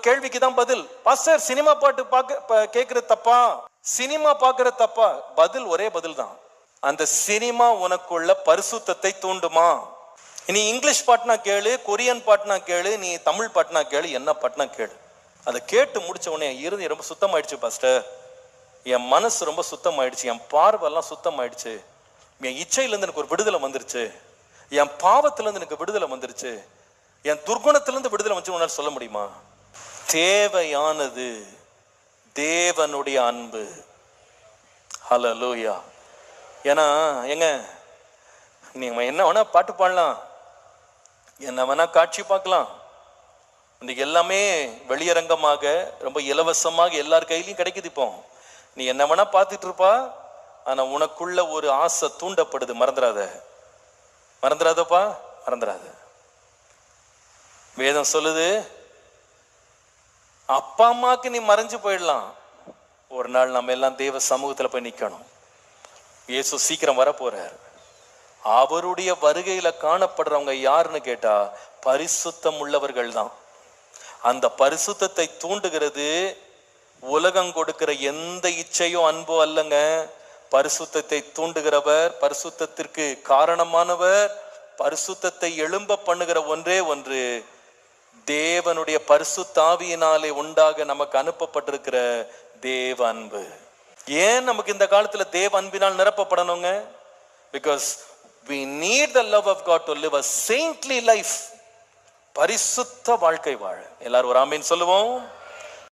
கேள்விக்கு தான் பதில். பாஸ்டர், சினிமா பாட்டு கேட்கறது தப்பா, சினிமா பார்க்கறது தப்பா? பதில் ஒரே பதில் தான். அந்த சினிமா உனக்குள்ள பரிசுத்தத்தை தூண்டுமா? நீ இங்கிலீஷ் பாட்டுனா கேளு, கொரியன் பாட்டுனா கேளு, நீ தமிழ் பாட்டுனா கேளு, என்ன பாட்டுனா கேளு. அதை கேட்டு முடிச்ச உடனே இறுதி ரொம்ப சுத்தமாயிடுச்சு பாஸ்டர், என் மனசு ரொம்ப சுத்தமாயிடுச்சு, என் பார்வெல்லாம் சுத்தமாயிடுச்சு, என் இச்சையிலேருந்து எனக்கு ஒரு விடுதலை வந்துருச்சு, என் பாவத்திலேருந்து எனக்கு விடுதலை வந்துருச்சு, என் துர்குணத்திலேருந்து விடுதலை வந்துச்சு உன்னால சொல்ல முடியுமா? தேவையானது தேவனுடைய அன்பு. ஹல்லேலூயா. ஏன்னா எங்க நீங்க என்ன வேணா பாட்டு பாடலாம், என்ன வேணா காட்சி பார்க்கலாம், இன்னைக்கு எல்லாமே வெளியரங்கமாக ரொம்ப இலவசமாக எல்லார் கையிலையும் கிடைக்குது. இப்போ நீ என்ன வேணா பார்த்துட்டு இருப்பா, ஆனா உனக்குள்ள ஒரு ஆசை தூண்டப்படுது. மறந்துடாதப்பா, மறந்துடாத. வேதம் சொல்லுது, அப்பா அம்மாக்கு நீ மறைஞ்சு போயிடலாம், ஒரு நாள் நம்ம எல்லாம் தேவ சமூகத்துல போய் நிக்கணும். இயேசு சீக்கிரம் வர போறார். அவருடைய வருகையில காணப்படுறவங்க யாருன்னு கேட்டா பரிசுத்தம் உள்ளவர்கள் தான். அந்த பரிசுத்தத்தை தூண்டுகிறது உலகம் கொடுக்கிற எந்த இச்சையோ அன்போ அல்லங்க. பரிசுத்தத்தை தூண்டுகிறவர், பரிசுத்தத்திற்கு காரணமானவர், பரிசுத்தத்தை எழும்ப பண்ணுகிற ஒன்றே ஒன்று, தேவனுடைய பரிசுத்தாவியினாலே உண்டாக நமக்கு அனுப்பப்பட்டிருக்கிற தேவ அன்பு. ஏன் நமக்கு இந்த காலத்துல தேவ அன்பினால் நிரப்பப்படணுங்க? Because we need the love of God to live a saintly life. பரிசுத்த வாழ்க்கை வாழ. எல்லாரும் ஒரு ஆமீன் சொல்லுவோம்.